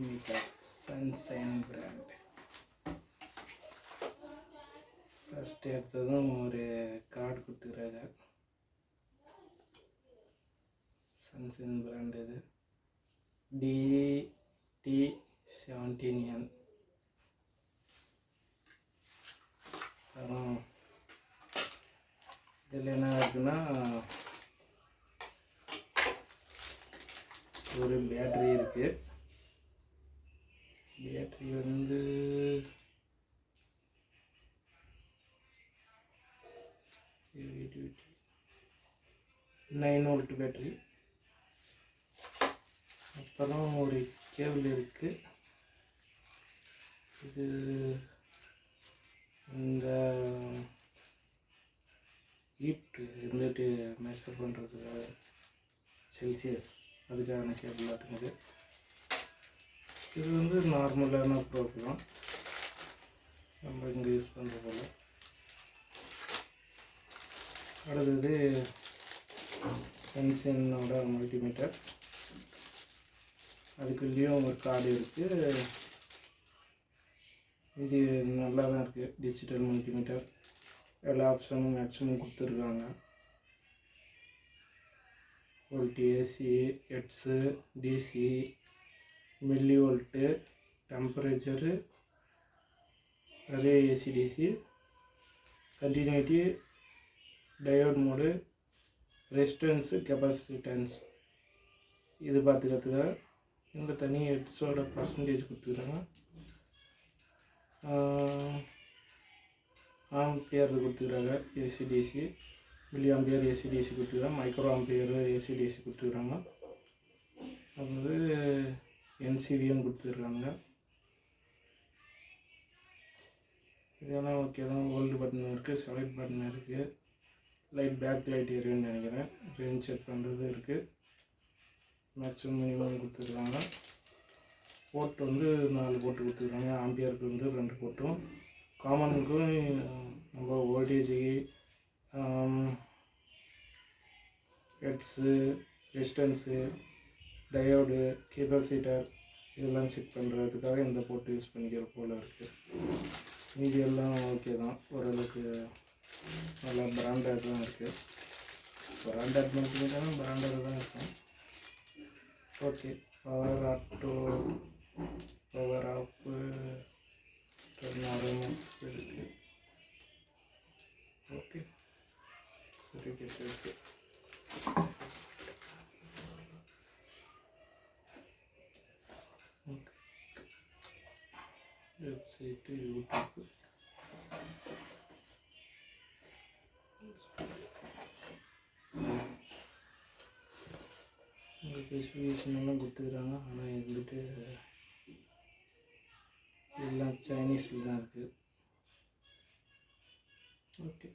Multimeter sunshine brand. First எடுத்ததும் ஒரு card கொடுத்துக்கிறாங்க. சன்ஷைன் பிராண்ட் இது DT17N. அப்புறம் இதில் என்ன இருக்குன்னா ஒரு பேட்ரி இருக்குது. பேட்ரி வந்து 9 வோல்ட் பேட்ரி. அப்புறம் ஒரு கேபிள் இருக்குது. இது இந்த ஹீட் இருந்துட்டு மெஷர் பண்ணுறதுக்காக செல்சியஸ் அதுக்கான கேபிள் இருக்குது. இது வந்து நார்மலான ப்ரோக்ராம் நம்ம இங்கே யூஸ் பண்ணுற போல். அடுத்தது சன்ஷைனோட மல்டிமீட்டர். அதுக்குள்ளேயும் ஒரு கார்டு இருக்குது. இது நல்லா தான் இருக்குது. டிஜிட்டல் மல்டிமீட்டர் எல்லா ஆப்ஷனும் மேக்ஸிமம் கொடுத்துருக்காங்க. Volt, AC, hertz, DC, milli volt, temperature, அதே AC DC, continuity, diode mode, resistance, capacitance இது பார்த்துக்கிறதுக்காக இந்த தனி ஹெட்ஸோட பர்சன்டேஜ் கொடுத்துக்கிறாங்க. ஆம்பியர் கொடுத்துக்கிறாங்க. ஏசிடிசி, மில்லி ஆம்பியர் ஏசிடிசி கொடுத்துக்கிறாங்க. மைக்ரோ ஆம்பியர் ஏசிடிசி கொடுத்துக்கிறாங்க. அதாவது என்சிவியும் கொடுத்துருக்காங்க. இதெல்லாம் ஓகே தான். கோல்டு பட்டன் இருக்குது, செலக்ட் பட்டன் இருக்குது, லைட் பேக் லைட் எரியும்னு நினைக்கிறேன். ரேஞ்ச் செக் பண்ணுறது இருக்குது. மேக்ஸிமம் மினிமம் கொடுத்துருக்காங்க. போர்ட் வந்து 4 போர்ட்டு கொடுத்துருக்காங்க. ஆம்பியருக்கு வந்து 2 போர்ட்டும், காமனுக்கும் நம்ம வோல்டேஜுக்கு, ஹெட்ஸு, ரெசிஸ்டன்ஸு, டயோடு, கெப்பாசிட்டர் இதெல்லாம் செக் பண்ணுறதுக்காக இந்த போர்ட்டு யூஸ் பண்ணிக்கிற போல் இருக்குது. மீதி எல்லாம் ஓகே தான். ஓரளவுக்கு நல்லா பிராண்டட் தான் இருக்குது. பிராண்டட் மட்டும் பிராண்டட் தான் இருக்கும். ஓகே. பவர் ஆட்டோ, பவர் ஆப்பு, ஆர்எம்எஸ் இருக்குது. ஓகே, சர்டிஃபிகேட் இருக்குது. ஓகே, வெப்சைட்டு, யூடியூப், ஸ்பெசிஃபிகேஷன் எல்லாம் கொடுத்துக்கிறாங்க. ஆனால் இருந்துட்டு எல்லாம் சைனீஸில் தான் இருக்குது. ஓகே.